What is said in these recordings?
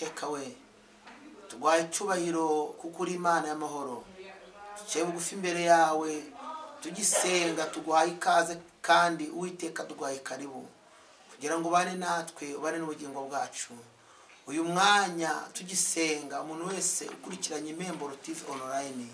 Uwiteka we tugwaye icyubahiro kuko uri Imana y'amahoro. Tuciye bugufi imbere yawe tugisenga, tuguhaye ikaze kandi Uwiteka tugwaye karibu kugira ngo ubane natwe, ubane n'ubugingo bwacu. Uyu mwanya tugisenga, umuntu wese ukurikiranye Impemburo TV online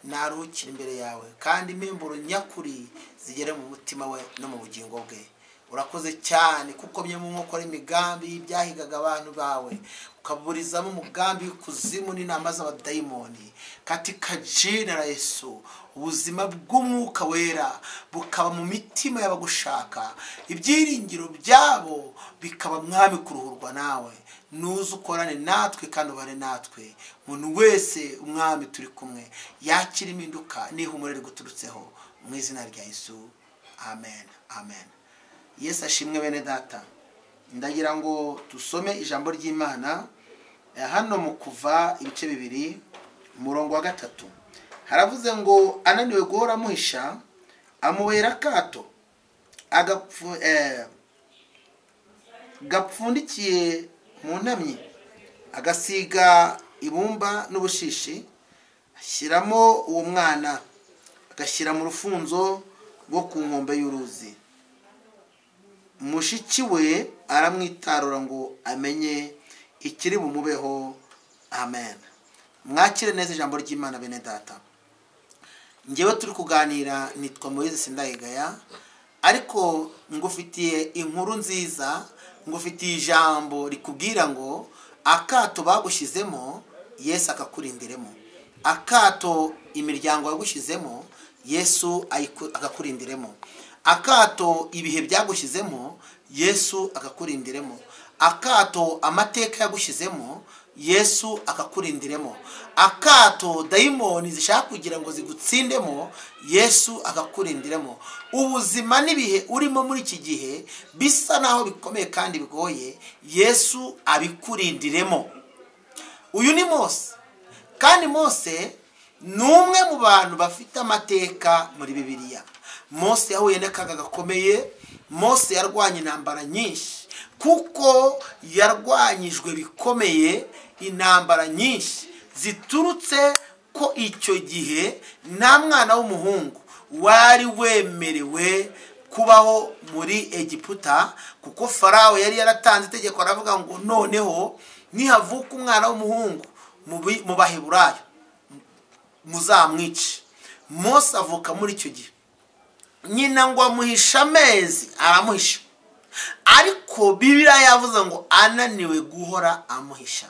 naruhukira imbere yawe, kandi impemburo nyakuri zigere mu mutima we no mu bugingo bwe. Urakoze cyane kuko mye mu nkokora imigambi byahigaga abantu bawe, ukaburizamo umugambi kuzimu n'inama z'abadayimoni. Katika jina la Yesu, ubuzima bw'umwuka wera bukaba mu mitima y'abagushaka, ibyiringiro byabo bikaba mwami kuruhurwa nawe. Nuze ukorane natwe kandi ubane natwe. Umuntu wese umwami turi kumwe yakira impinduka n'ihumure guturutseho mu izina rya Yesu. Amen. Amen. Yesu ashimwe bene data. Ndagira ngo tusome ijambo ry'Imana hano mu Kuva ibice 2 umurongo wa 3. Haravuze ngo ananiwe guhora amuhisha, amubera akato gapfundikiye mu ntamyi, agasiga ibumba n'ubushishi, ashyiramo uwo mwana, agashyira mu rufunzo rwo ku nkombe y'uruzi. Mushiki we aramwitarura ngo amenye ikiri bumubeho. Amen. Mwakire neza ijambo ry'Imana bene data. Ngewe turi kuganira nitwa Moise Sindayigaya, ariko ngufitiye inkuru nziza, ngufitiye ijambo rikubwira ngo akato bagushizemo Yesu akakurindiremo. Akato imiryango yagushizemo Yesu akakurindiremo. Akato ibihe byagushizemo Yesu akakurindiremo. Akato amateka yagushizemo Yesu akakurindiremo. Akato dayimoni zishaka kugira ngo zigutsindemo Yesu akakurindiremo. Ubuzima nibihe urimo muri iki gihe bisa naho bikomeye kandi bigoye, Yesu abikurindiremo. Uyu ni Mose, kandi Mose numwe mu bantu bafite amateka muri Bibiliya. Mose yahuye n'akaga gakomeye. Mose yarwanye intambara nyinshi, kuko yarwanyijwe bikomeye intambara nyinshi ziturutse ko icyo gihe nta mwana w'umuhungu wari wemerewe kubaho muri Egiputa, kuko Farawo yari yaratanze itegeko aravuga ngo noneho nihavuka umwana w'umuhungu mu Baheburayo muzamwice. Mose avuka muri icyo gihe. Nyina ngo amuhisha amezi, aramuhisha, ariko Bibiliya yavuze ngo ananiwe guhora amuhisha.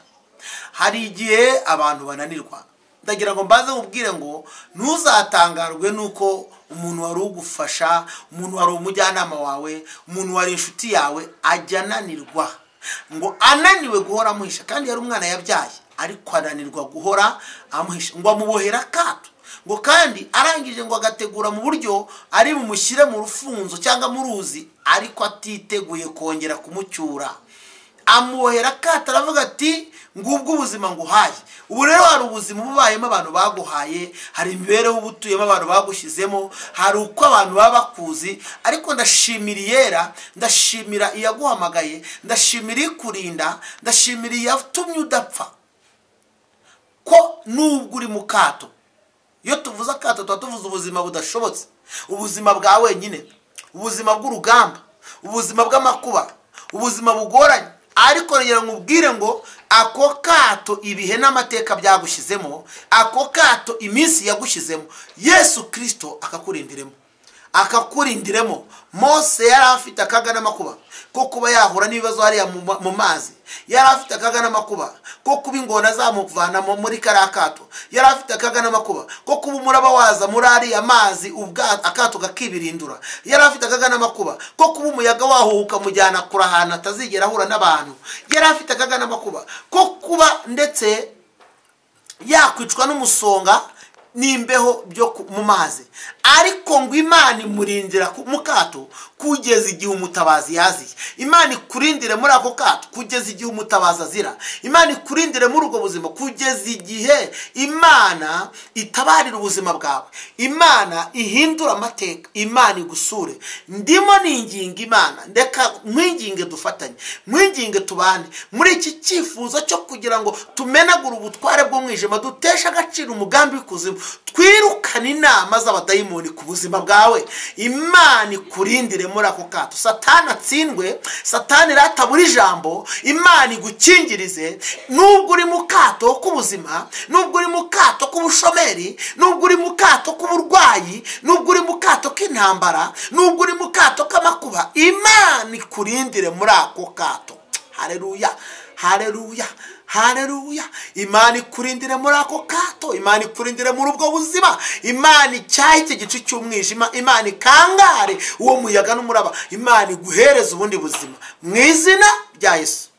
Hari igihe abantu bananirwa. Ndagira ngo mbaze ubwire ngo ntuzatangarwe nuko umuntu wari ugufasha, umuntu wari umujyanama wawe, umuntu wari inshuti yawe ajya ananirwa. Ngo ananiwe guhora amuhisha, kandi yari umwana yabyaye, ariko ananirwa guhora amuhisha. Ngo amubohera akato, ngo kandi arangije ngo agategura mu buryo ari bumushyire mu rufunzo cyangwa mu ruzi, ariko atiteguye kongera kumucyura. Amubohera akato, aravuga ati ngubwo ubuzima nguhaye. Ubu rero hari ubuzima bubayemo abantu baguhaye, hari imibereho ubutuyemo abantu bagushyizemo, hari uko abantu baba bakuzi, ariko ndashimira Iyera, ndashimira iyaguhamagaye, ndashimira ikurinda, ndashimira iyatumye udapfa. Ko nubwo uri mu kato, iyo tuvuze akato tuba tuvuze ubuzima budashobotse, ubuzima bwa wenyine, ubuzima bw'urugamba, ubuzima bw'amakuba, ubuzima bugoranye. Ariko rero nkubwire ngo ako kato ibihe n'amateka byagushizemo, ako kato iminsi yagushizemo, Yesu Kristo akakurindiremo. Akakurindiremo. Mose yari afite akaga n'amakuba ko kuba yahura n'ibibazo hariya mu mazi. Yari afite akaga n'amakuba ko kuba ingona zamuvana muri karakato. Yari afite akaga n'amakuba ko kuba umuraba waza muri ariya mazi akato gakibirindura. Yari afite akaga n'amakuba ko kuba umuyaga wahuhuka mujyana kuri ahantu atazigera ahura n'abantu. Yari afite akaga n'amakuba ko kuba ndetse yakwicwa n'umusonga n'imbeho byo mu mazi. ariko ngo Imana imurindira mu kato kugeza igihe umutabazi yaziye. Imana ikurindire muri ako kato kugeza igihe umutabazi azira. Imana ikurindire muri ubwo buzima kugeza igihe Imana itabarira ubuzima bwawe. Imana ihindura amateka. Imana igusure. Ndimo ninginga Imana, ndeka mwinginge dufatanye, mwinginge tubane muri iki cyifuzo cyo kugira ngo tumenagure ubutware bw'umwijima, dutesha agaciro umugambi w'ikuzimu, twirukane inama z'abadayimoni ku buzima bwawe. Imana ikurindire muri ako kato. Satani atsindwe, Satani ratabura ijambo. Imana igukingirize nubwo uri mu kato k'ubuzima, nubwo uri mu kato k'ubushomeri, nubwo uri mu kato k'uburwayi, nubwo uri mu kato k'intambara, nubwo uri mu kato k'amakuba. Imana ikurindire muri ako kato. Haleluya, haleluya, haleluya. Imana ikurindire muri ako kato. Imana ikurindire muri ubwo buzima. Imana icyaha icyo gicu cy'umwijima. Imana ikangare uwo muyaga n'umuraba. Imana iguhereza ubundi buzima mu izina rya Yesu.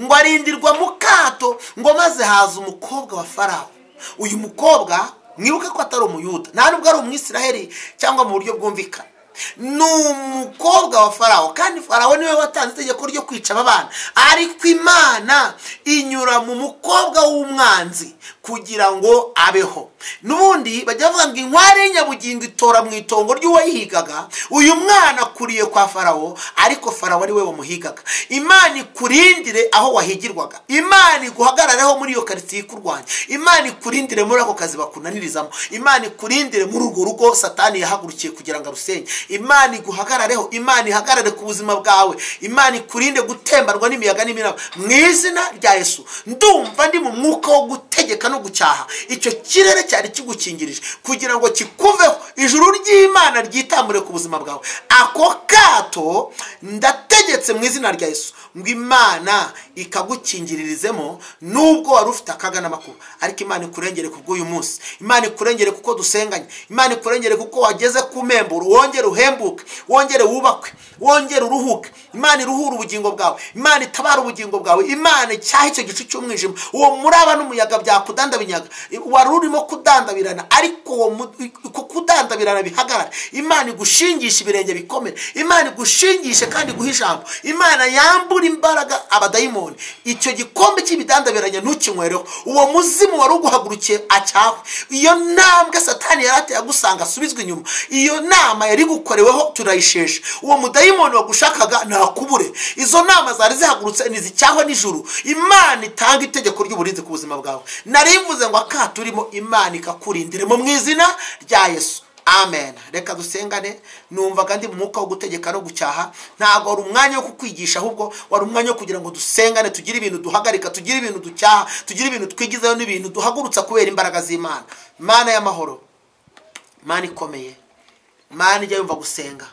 Ngo arindirwa mu kato, ngo maze haza umukobwa wa Farawo. Uyu mukobwa mwibuke ko atari umuyuda, nta nubwo ari umwisiraheli cyangwa mu buryo bwumvikana. Ni umukobwa wa Farawo, kandi Farawo niwe watanze itegeko ryo kwica abana. Ariko Imana inyura mu mukobwa w'umwanzi kugira ngo abeho. Nubundi bajya bavuga ngo inkware y'inyabugingo itora mu itongo ry'uwayihigaga. Uyu mwana akuriye kwa Farawo, ariko Farawo ari we wamuhigaga. Imana ikurindire aho wahigirwaga. Imana iguhagarareho muri iyo karitsiye ikurwanya. Imana ikurindire muri ako kazi bakunanirizamo. Imana ikurindire muri urwo rugo Satani yahagurukiye kugira ngo arusenye. Imana iguhagarareho. Imana ihagarare ku buzima bwawe. Imana ikurinde gutembarwa n'imiyaga n'imiraba mu izina rya Yesu. Ndumva ndi mu mwuka wo gutegeka no gucyaha icyo kirere cyari kigukingirije kugira ngo kikuveho. Ijuru ry'Imana ryitambure ku buzima bwawe. Ako kato ndategetse mu izina rya Yesu ngo Imana ikagukingiririzemo nubwo wari ufite akaga n'amakuba. Ariko Imana ikurengere kubw'uyu munsi. Imana ikurengere kuko dusenganye. Imana ikurengere kuko wageze ku memburo. Wongere uhembuke, wongere wubakwe, wongere uruhuke. Imana iruhura ubugingo bwawe. Imana itabara ubugingo bwawe. Imana icyaha icyo gicu cy'umwijima, uwo muraba n'umuyaga byakudandabinyaga, wari urimo kudandabirana, ariko uwo kudandabirana bihagarara. Imana igushingisha ibirenge bikomere. Imana igushingishe kandi iguha ijambo. Imana yambura imbaraga abadayimoni. Icyo gikombe cy'ibidandabiranya ntukinywereho. Uwo muzimu wari uguhagurukiye acyahwe. Iyo ntambwe Satani yarateye agusanga asubizwe inyuma. Iyo nama yari gukoreweho turayishesha. Uwo mudayimoni wagushakaga nakubure. Izo nama zari zihagurutse nizicyahwe n'ijuru. Imana itanga itegeko ry'uburinzi ku buzima bwawe. Narimvuze ngo akato urimo Imana ikakurindiremo mu izina rya Yesu. Amen. Reka dusengane. Numvaga ndi mu mwuka wo gutegeka no gucyaha. Ntago wari umwanya wo kukwigisha, ahubwo wari umwanya wo kugira ngo dusengane, tugire ibintu duhagarika, tugire ibintu ducyaha, tugire ibintu twigizayo n'ibintu duhagurutsa kubera imbaraga z'Imana. Imana y'amahoro, Imana ikomeye, Imana ijya yumva gusenga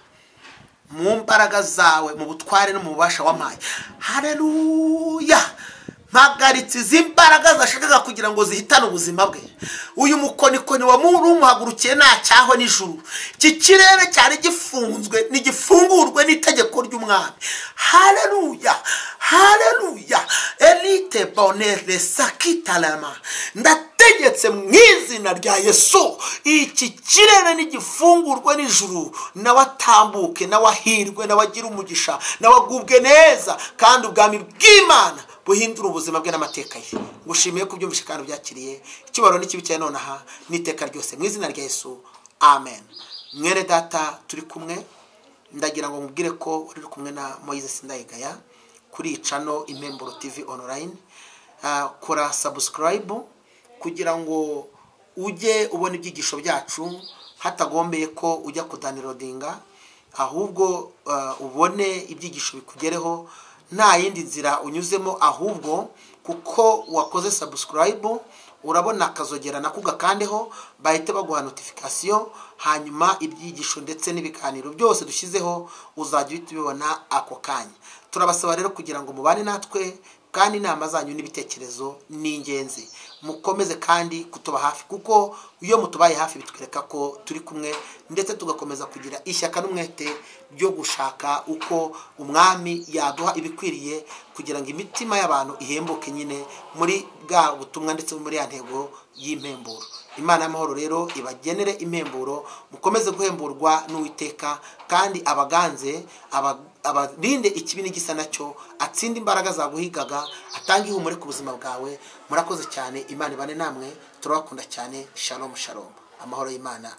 mu mbaraga zawe, mu butware no mu bubasha w'amaye. Haleluya. Mpagaritse izi mbaraga zashakaga kugira ngo zihitane ubuzima bwe. Uyu mukonikoni wa umuhagurukiye ntacyahwe n'ijuru. Iki kirere cyari gifunzwe nigifungurwe n'itegeko ry'umwami. Haleluya, haleluya. Elite bonere sakitalama. Ndategetse mu izina rya Yesu, iki kirere nigifungurwe n'ijuru. Nawatambuke, nawahirwe, nawagira umugisha, nawagubwe neza, kandi ubwami bw'Imana buhindura ubuzima bwe n'amateka ye. Ngushimiye kubyumvisha kandi byakiriye. Ikibaro n'ikibicaye nonaha n'iteka ryose mu izina rya Yesu. Amen. Mwene data turi kumwe, ndagira ngo mubwire ko uri kumwe na Moise Sindayigaya kuri channel Impemburo TV online. Kora subscribe kugira ngo ujye ubona ibyigisho byacu hatagombeye ko ujya kudownloadinga, ahubwo ubone ibyigisho bikugereho nta yindi nzira unyuzemo, ahubwo kuko wakoze subscribe urabona akazogera nako gakandeho, bahite baguha notification, hanyuma ibyigisho ndetse n'ibiganiro byose dushyizeho uzajya ubibona ako kanya. Turabasaba rero kugira ngo mubane natwe, kandi inama zanyu n'ibitekerezo ni ingenzi. mukomeze kandi kutuba hafi, kuko iyo mutubaye hafi bitwereka ko turi kumwe, ndetse tugakomeza kugira ishyaka n'umwete byo gushaka uko umwami yaduha ibikwiriye kugira ngo imitima y'abantu ihembuke nyine muri bwa butumwa ndetse muri ya ntego y'impemburo. Imana y'amahoro rero ibagenere impemburo, mukomeze guhemburwa n'Uwiteka, kandi abaganze abarinde ikibi n'igisa nacyo, atsinde imbaraga zaguhigaga, atanga ihumure ku buzima bwawe. Murakoze cyane, Imana ibane namwe, turabakunda cyane. Shalom shalom, amahoro y'Imana.